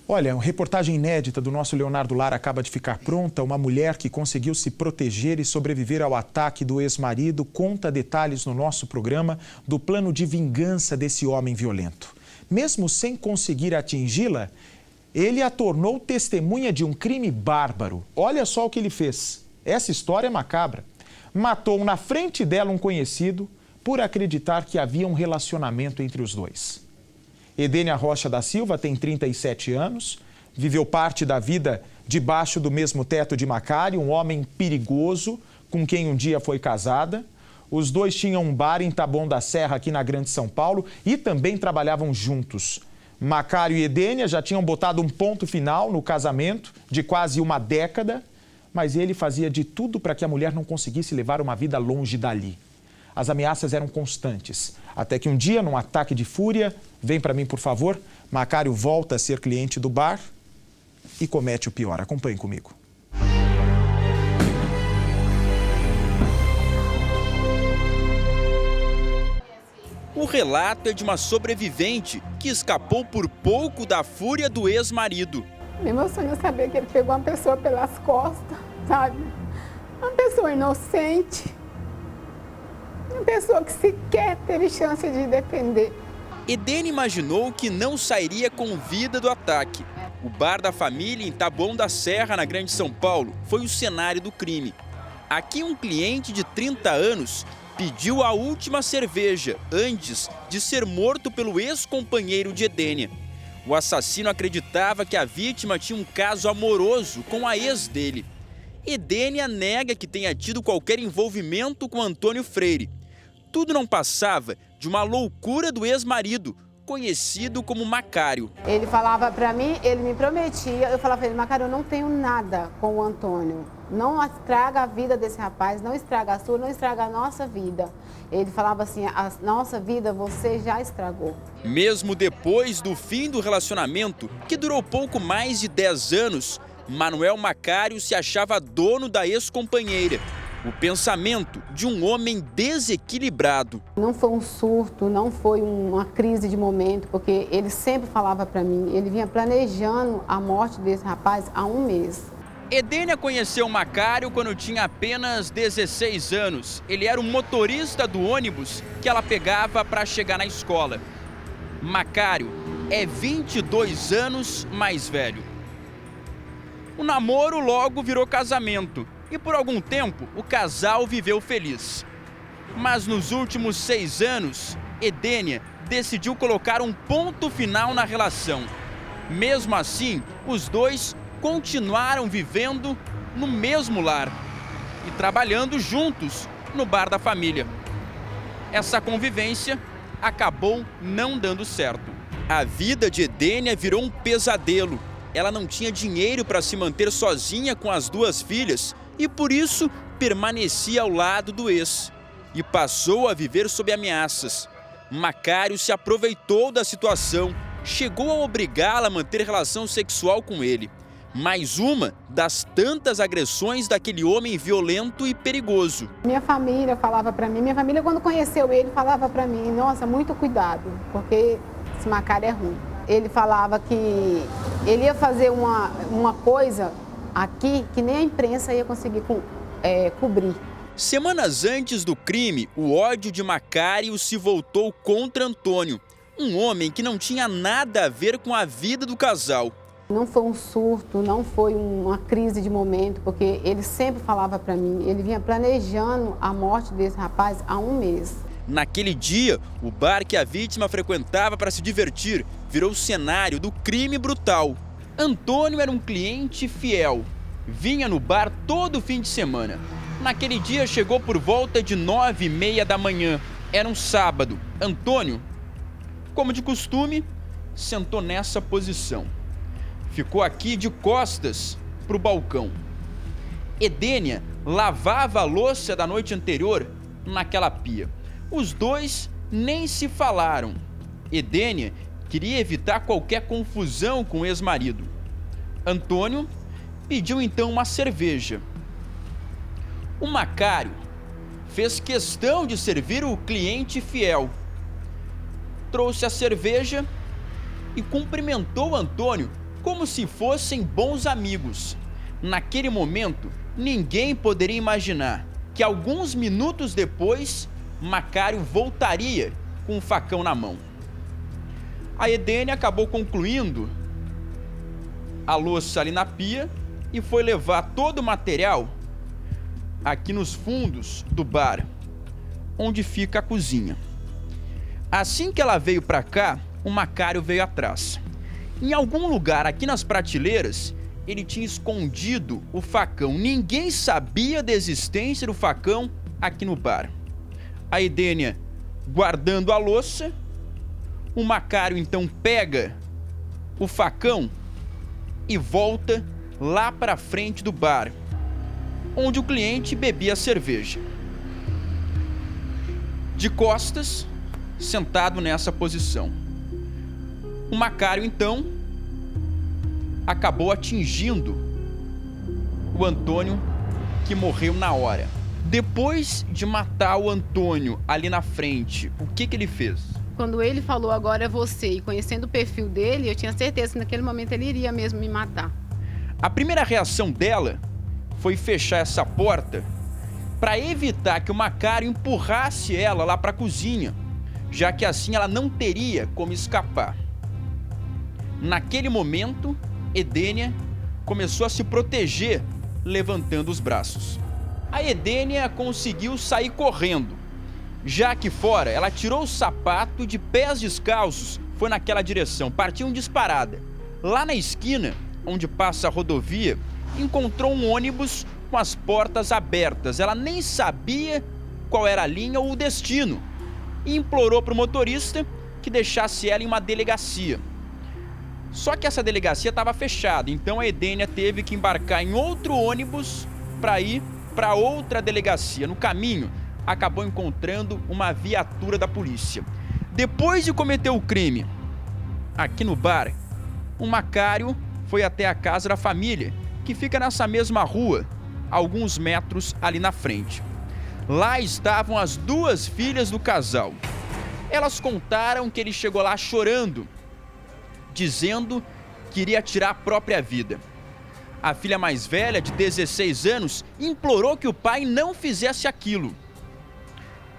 Olha, uma reportagem inédita do nosso Leonardo Lara acaba de ficar pronta. Uma mulher que conseguiu se proteger e sobreviver ao ataque do ex-marido conta detalhes no nosso programa do plano de vingança desse homem violento. Mesmo sem conseguir atingi-la, ele a tornou testemunha de um crime bárbaro. Olha só o que ele fez. Essa história é macabra. Matou na frente dela um conhecido por acreditar que havia um relacionamento entre os dois. Edênia Rocha da Silva tem 37 anos, viveu parte da vida debaixo do mesmo teto de Macário, um homem perigoso com quem um dia foi casada. Os dois tinham um bar em Taboão da Serra, aqui na Grande São Paulo, e também trabalhavam juntos. Macário e Edênia já tinham botado um ponto final no casamento de quase uma década, mas ele fazia de tudo para que a mulher não conseguisse levar uma vida longe dali. As ameaças eram constantes, até que um dia, num ataque de fúria, vem para mim, por favor, Macário volta a ser cliente do bar e comete o pior. Acompanhe comigo. O relato é de uma sobrevivente que escapou por pouco da fúria do ex-marido. Meu sonho é saber que ele pegou uma pessoa pelas costas, sabe? Uma pessoa inocente. Uma pessoa que sequer teve chance de defender. Edênia imaginou que não sairia com vida do ataque. O bar da família em Taboão da Serra, na Grande São Paulo, foi o cenário do crime. Aqui um cliente de 30 anos pediu a última cerveja antes de ser morto pelo ex-companheiro de Edênia. O assassino acreditava que a vítima tinha um caso amoroso com a ex dele. Edênia nega que tenha tido qualquer envolvimento com Antônio Freire. Tudo não passava de uma loucura do ex-marido, conhecido como Macário. Ele falava pra mim, ele me prometia, eu falava pra ele, Macário, eu não tenho nada com o Antônio. Não estraga a vida desse rapaz, não estraga a sua, não estraga a nossa vida. Ele falava assim, a nossa vida você já estragou. Mesmo depois do fim do relacionamento, que durou pouco mais de 10 anos, Manuel Macário se achava dono da ex-companheira. O pensamento de um homem desequilibrado. Não foi um surto, não foi uma crise de momento, porque ele sempre falava para mim, ele vinha planejando a morte desse rapaz há um mês. Edênia conheceu Macário quando tinha apenas 16 anos. Ele era o motorista do ônibus que ela pegava para chegar na escola. Macário é 22 anos mais velho. O namoro logo virou casamento. E por algum tempo, o casal viveu feliz. Mas nos últimos 6 anos, Edênia decidiu colocar um ponto final na relação. Mesmo assim, os dois continuaram vivendo no mesmo lar e trabalhando juntos no bar da família. Essa convivência acabou não dando certo. A vida de Edênia virou um pesadelo. Ela não tinha dinheiro para se manter sozinha com as 2 filhas e por isso permanecia ao lado do ex e passou a viver sob ameaças. Macário se aproveitou da situação, chegou a obrigá-la a manter relação sexual com ele. Mais uma das tantas agressões daquele homem violento e perigoso. Minha família falava para mim, minha família quando conheceu ele falava para mim, nossa, muito cuidado, porque esse Macário é ruim. Ele falava que ele ia fazer uma coisa aqui que nem a imprensa ia conseguir cobrir. Semanas antes do crime, o ódio de Macário se voltou contra Antônio, um homem que não tinha nada a ver com a vida do casal. Não foi um surto, não foi uma crise de momento, porque ele sempre falava para mim, ele vinha planejando a morte desse rapaz há um mês. Naquele dia, o bar que a vítima frequentava para se divertir virou cenário do crime brutal. Antônio era um cliente fiel, vinha no bar todo fim de semana. Naquele dia chegou por volta de 9h30 da manhã, era um sábado. Antônio, como de costume, sentou nessa posição. Ficou aqui de costas para o balcão. Edênia lavava a louça da noite anterior naquela pia. Os dois nem se falaram. Edênia queria evitar qualquer confusão com o ex-marido. Antônio pediu então uma cerveja. O Macário fez questão de servir o cliente fiel. Trouxe a cerveja e cumprimentou Antônio como se fossem bons amigos. Naquele momento, ninguém poderia imaginar que alguns minutos depois, Macário voltaria com um facão na mão. A Edênia acabou concluindo a louça ali na pia e foi levar todo o material aqui nos fundos do bar, onde fica a cozinha. Assim que ela veio para cá, o Macário veio atrás. Em algum lugar aqui nas prateleiras, ele tinha escondido o facão. Ninguém sabia da existência do facão aqui no bar. A Edênia guardando a louça, o Macário então pega o facão e volta lá para frente do bar, onde o cliente bebia cerveja. De costas, sentado nessa posição. O Macário então acabou atingindo o Antônio, que morreu na hora. Depois de matar o Antônio ali na frente, o que ele fez? Quando ele falou agora é você, e conhecendo o perfil dele, eu tinha certeza que naquele momento ele iria mesmo me matar. A primeira reação dela foi fechar essa porta para evitar que o Macário empurrasse ela lá para a cozinha, já que assim ela não teria como escapar. Naquele momento, Edênia começou a se proteger, levantando os braços. A Edênia conseguiu sair correndo. Já aqui fora, ela tirou o sapato de pés descalços, foi naquela direção, partiu disparada. Lá na esquina, onde passa a rodovia, encontrou um ônibus com as portas abertas. Ela nem sabia qual era a linha ou o destino e implorou para o motorista que deixasse ela em uma delegacia. Só que essa delegacia estava fechada, então a Edênia teve que embarcar em outro ônibus para ir para outra delegacia. No caminho, acabou encontrando uma viatura da polícia. Depois de cometer o crime aqui no bar, o Macário foi até a casa da família, que fica nessa mesma rua, alguns metros ali na frente. Lá estavam as duas filhas do casal. Elas contaram que ele chegou lá chorando, dizendo que iria tirar a própria vida. A filha mais velha, de 16 anos, implorou que o pai não fizesse aquilo.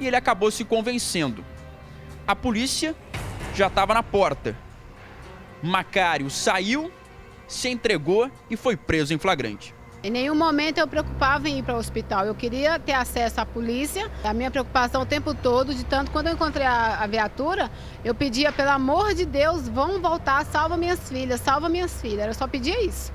E ele acabou se convencendo. A polícia já estava na porta. Macário saiu, se entregou e foi preso em flagrante. Em nenhum momento eu preocupava em ir para o hospital. Eu queria ter acesso à polícia. A minha preocupação o tempo todo, de tanto quando eu encontrei a viatura, eu pedia, pelo amor de Deus, vão voltar, salva minhas filhas, salva minhas filhas. Eu só pedia isso.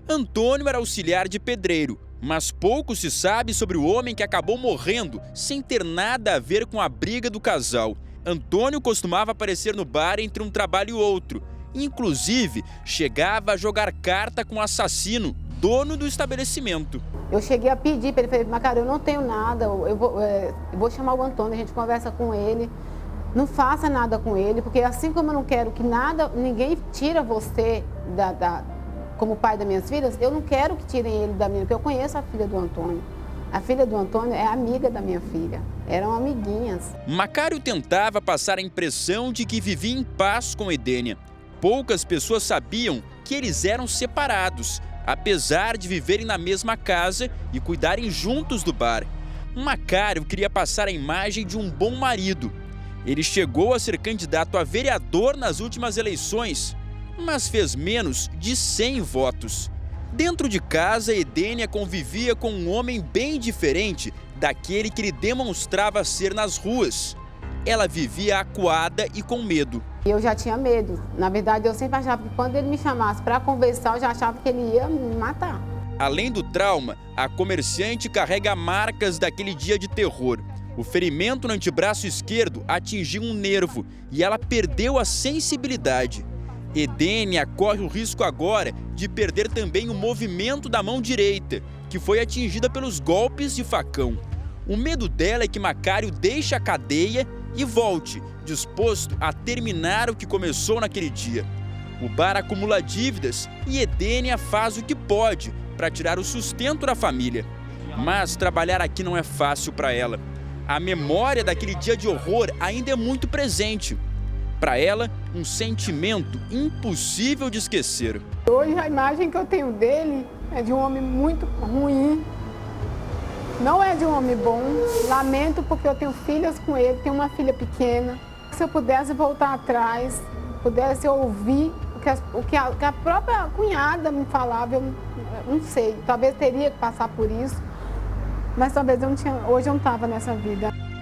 Antônio era auxiliar de pedreiro, mas pouco se sabe sobre o homem que acabou morrendo sem ter nada a ver com a briga do casal. Antônio costumava aparecer no bar entre um trabalho e outro. Inclusive, chegava a jogar carta com o assassino, dono do estabelecimento. Eu cheguei a pedir para ele, falei, Macário, eu não tenho nada, eu vou chamar o Antônio, a gente conversa com ele. Não faça nada com ele, porque assim como eu não quero que nada, ninguém tira você como pai das minhas filhas, eu não quero que tirem ele da minha, porque eu conheço a filha do Antônio. A filha do Antônio é amiga da minha filha, eram amiguinhas. Macário tentava passar a impressão de que vivia em paz com Edênia. Poucas pessoas sabiam que eles eram separados, apesar de viverem na mesma casa e cuidarem juntos do bar. Macário queria passar a imagem de um bom marido. Ele chegou a ser candidato a vereador nas últimas eleições, mas fez menos de 100 votos. Dentro de casa, Edênia convivia com um homem bem diferente daquele que ele demonstrava ser nas ruas. Ela vivia acuada e com medo. Eu já tinha medo. Na verdade, eu sempre achava que quando ele me chamasse para conversar, eu já achava que ele ia me matar. Além do trauma, a comerciante carrega marcas daquele dia de terror. O ferimento no antebraço esquerdo atingiu um nervo e ela perdeu a sensibilidade. Edênia corre o risco agora de perder também o movimento da mão direita, que foi atingida pelos golpes de facão. O medo dela é que Macário deixe a cadeia e volte, disposto a terminar o que começou naquele dia. O bar acumula dívidas e Edênia faz o que pode para tirar o sustento da família. Mas trabalhar aqui não é fácil para ela. A memória daquele dia de horror ainda é muito presente. Para ela, um sentimento impossível de esquecer. Hoje a imagem que eu tenho dele é de um homem muito ruim. Não é de um homem bom. Lamento porque eu tenho filhas com ele, tenho uma filha pequena. Se eu pudesse voltar atrás, pudesse ouvir o que a própria cunhada me falava, eu não sei. Talvez teria que passar por isso, mas talvez hoje eu não estava nessa vida.